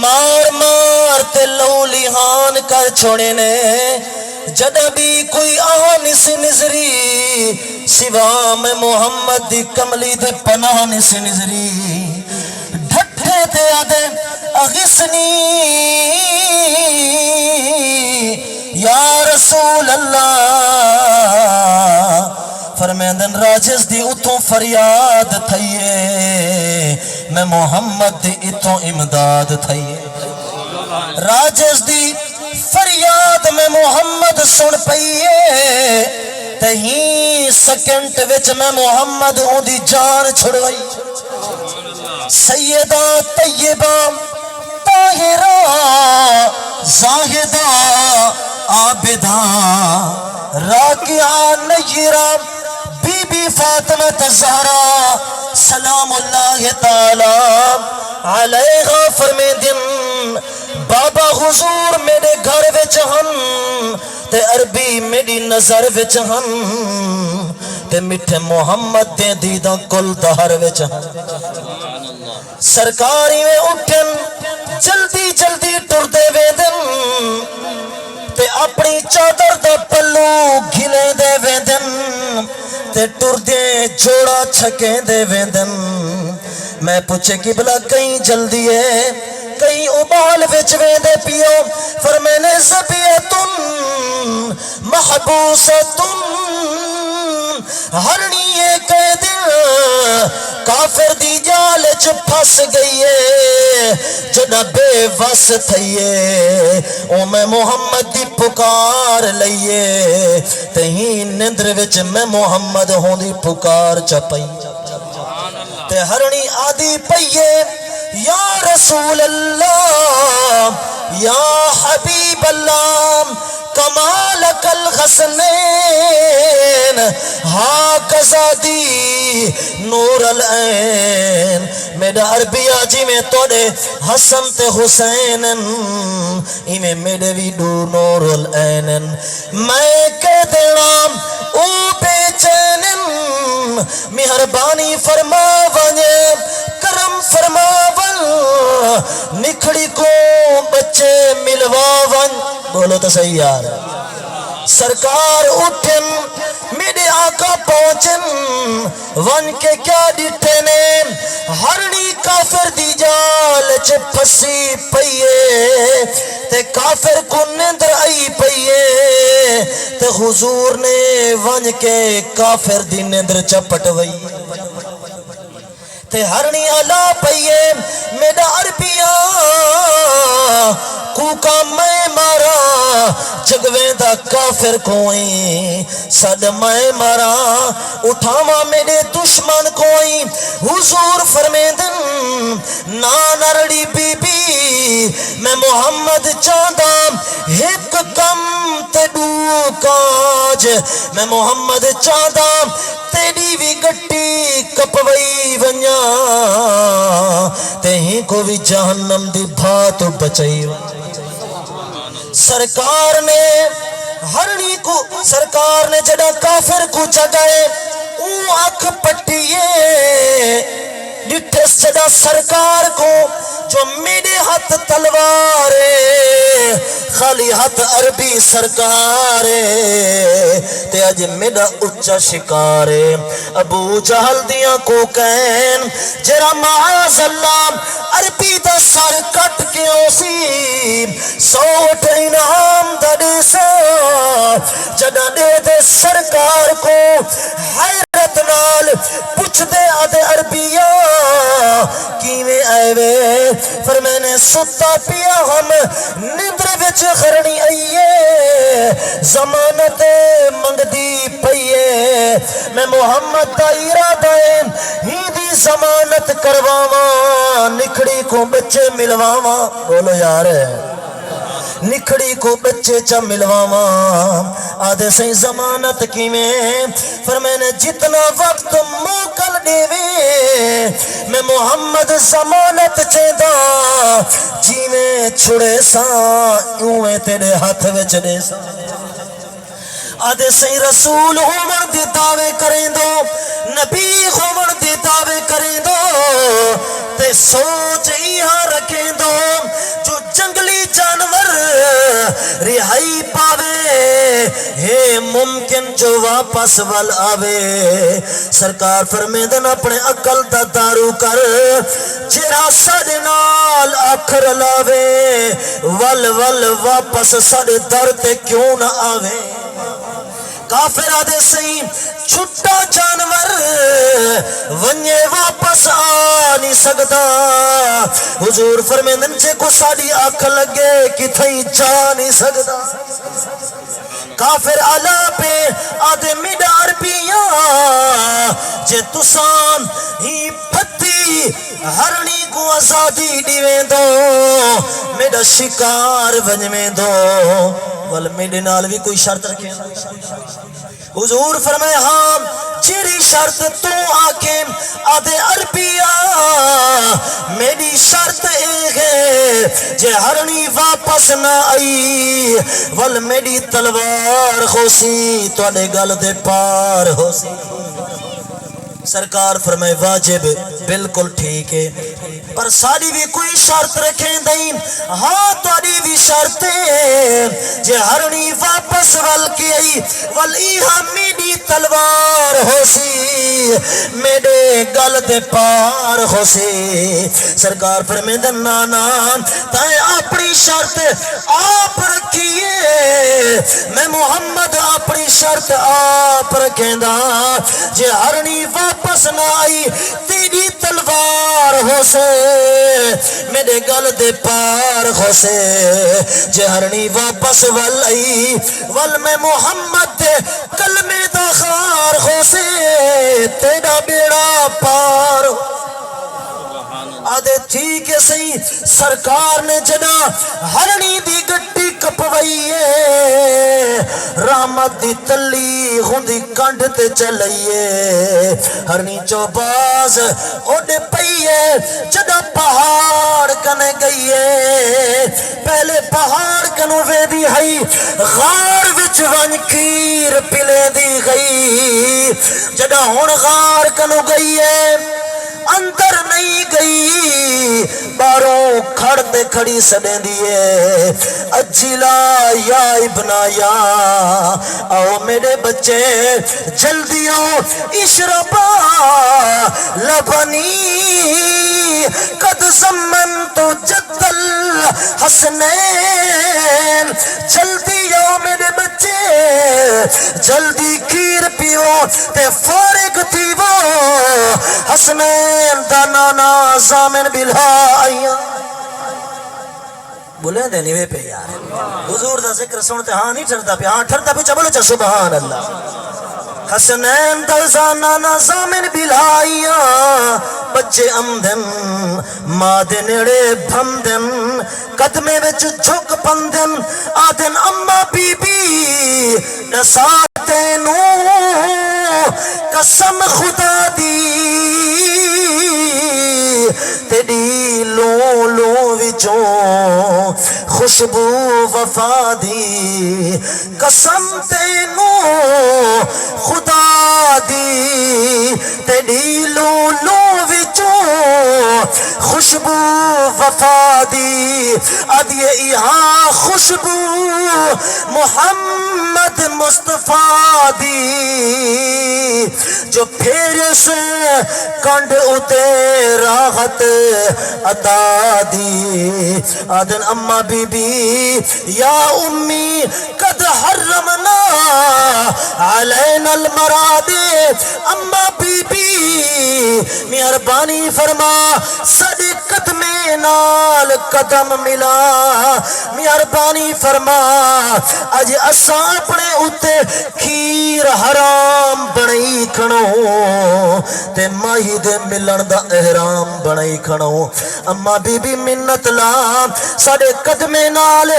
مار مار تے لو لیہان کر چھوڑے نے جدہ بھی کوئی آن سی نظری سوا میں محمد دی کملی دے پناہ سی نظری ڈھٹھے تے آدھے اغسنی یا رسول اللہ فرمیندن راجز دی اتوں فریاد تھئیے میں محمد دی اتوں امداد تھئیے راجز دی فریاد میں محمد سن پئیے تہیں سیکنڈ وچ میں محمد اون دی جان چھڑوائی سیدہ طیبہ طاہرہ زاہدہ عابدہ راکعہ نیرہ بی بی فاطمہ زہرا سلام اللہ تعالی علیہ فرمیندن بابا حضور میرے گھر وچ ہم تے عربی میری نظر وچ ہم تے میٹھے محمد دے دیدہ کل دہر وچ ہم سرکاری میں اٹھن جلدی جلدی ٹر دے ویدن تے اپنی چادر دا پلو گھلے دے ویدن تے ٹر دے جوڑا چھکے دے ویدن میں پوچھے قبلہ کہیں جلدی ہے کہیں ابال وچوے دے پیو فرمینے زبیتن محبوستن ہرنی کہہ دل کافر دی جال پھس گئی ہے جنا بے وس تھئیے او میں محمد دی پکار لئیے تہیں نندر وچ میں محمد ہوں دی پکار چپئی تے ہرنی آدھی پئیے یا رسول اللہ یا حبیب اللہ کمالک الحسنین ہاکذا دی نور العین میرا عربیہ جی میں توڑے حسن تے حسین ایمیں میرے بھی دو نور العین میں کہہ دینا او بے چین مہربانی فرما ونجے کرم فرما ون نکھڑی کو بچے ملوا ون بولو تو صحیح یار سرکار اٹھن میرے آقا پہنچن ون کے کیا ڈٹھے نے ہرنی کافر دی جال چے پھسی پئیے تے کافر کو نندر آئی پئیے تے حضور نے ون کے کافر دی نندر چپٹ وئی تے ہرنی علا پئیے میرا عربیہ کوکا میں مارا جگویں دا کافر کوئی صد میں مارا اٹھاوا میرے دشمن کوئی حضور فرمیدن نانرڑی بی بی میں محمد چاندہ ایک کم تے دو کاج میں محمد چاندہ تیری بھی گٹی کپوئی ونیا تہیں کو بھی جہنم دی بھات بچائی سرکار نے ہرنی کو سرکار نے جڑا کافر کو جگائے اون آنکھ پٹیے ڈٹھس جڑا سرکار کو جو میرے ہاتھ تلوار خالی ہاتھ عربی سرکار تے اج میرا اچھا شکار ابو جہل دیاں کو کہن جرا معاذ اللہ عربی دا سر کٹ کے اوسی 100 انعام دا دے سا جڑا دے دے سرکار کو حیرت نال پوچھ دے آدھے عربیہ کیویں آئے وے فرمینے ستا پیا ہم نندر وچ خرنی آئیے ضمانت منگ دی پئیے میں محمد دا ارادہ ہی دی ضمانت کرواواں نکھڑی کو بچے ملواواں بولو یار نکھڑی کو بچے چا ملواواں آدھے سی ضمانت کی میں فرمینے جتنا وقت موکل دیوے میں محمد ضمانت چیدہ جی میں چھڑے سا یوں تیرے ہاتھ وچ دے سا آدھے سی رسول عمر دی دعوے کریں دو نبی عمر دی دعوے کریں دو تے تے سوچ یہاں رکھیں دو جو جنگلی جانور رہائی پاوے ہے ممکن جو واپس ول آوے سرکار فرمیدن اپنے عقل دا دارو کر جرا ساڑے نال آخر لاوے ول ول واپس ساڑے در تے کیوں نہ آوے کافر آدھے سہی چھٹا جانور ونجے واپس آ نہیں سکتا حضور فرمیندن جے کو ساڑی آنکھ لگے کتھائی جا نہیں سکتا کافر آلہ پہ آدھے میڈار پیاں جے تسان ہی پھتی ہرنی کو آزادی دیویں دو میڈا شکار ونجویں دو ول میڈے نال بھی کوئی شرط رکھیں حضور فرمائے ہاں چیری شرط تو آکے آدھے عربیا میری شرط ایک ہے جے ہرنی واپس نہ آئی ول میری تلوار خوسی تو اڈے گل دے پار خوسی سرکار فرمائے واجب بالکل ٹھیک ہے پر ساری بھی کوئی شرط رکھیں دیں ہاں توڑی بھی شرطیں جے ہرنی واپس ول کی آئی ولی میری تلوار ہو سی میرے گل دے پار ہو سی سرکار فرمیندن نانا تائیں اپنی شرط آپ رکھیے میں محمد اپنی شرط آپ رکھیں دا جے ہرنی واپس نہ آئی تیری تلوار ہو سے میرے گل دے پار ہو سے جے ہرنی واپس ول آئی ول میں محمد دے کلمے دا خار ہو سے تیرا بیڑا پار آدھے ٹھیک ہے صحیح سرکار نے جنا ہرنی دی گٹی کپوئیے رحمت دی تلی ہوندی کنڈ تے چلائیے ہرنی چوباز اوڈے پئیے جدا پہاڑ کنے گئیے پہلے پہاڑ کنو وے دی ہئی غار وچ ون کیر پلے دی گئی جدا ہون غار کنو گئیے اندر نہیں گئی باروں کھڑتے کھڑی سڑیں دیئے اجلا یا ابنا یا آؤ میرے بچے جلدی آؤ اشربا لبنی قد زمنتو جد الحسنین جلدی آؤ میرے بچے جلدی کھیر پیو تے فارغ تھی وہ حسنین دا نانا زامن بلہا آئیاں بولے دے نیوے پہ یار حضور دا ذکر سنتے ہاں نہیں ٹھرتا پہ ہاں ٹھرتا پہ چبولو چا سبحان اللہ حسنین دا نانا زامن بلہا آئیاں بچے امدن مادے نیڑے بھمدن قدمے وچ جھک پندن آدن اممہ بی بی نساتے نو قسم خدا دی تیری لو لو وچوں خوشبو وفا دی قسم تینو خدا دی تیری لو لو وچوں خوشبو وفا دی ادیے یہاں خوشبو محمد مصطفیٰ دی جو پھر سے کنڈ اتے راحت عطا دی آدن اما بی بی یا امی قد حرمنا علینا المراد اما بی بی مہربانی فرما سڑی قدمے نال قدم ملا مہربانی فرما اج اساں اپنے اتے کھیر حرام بنائی کھنو تے ماہی دے ملن دا احرام بنائی کھنو اما بی بی منت لا ساڑے قدمے نال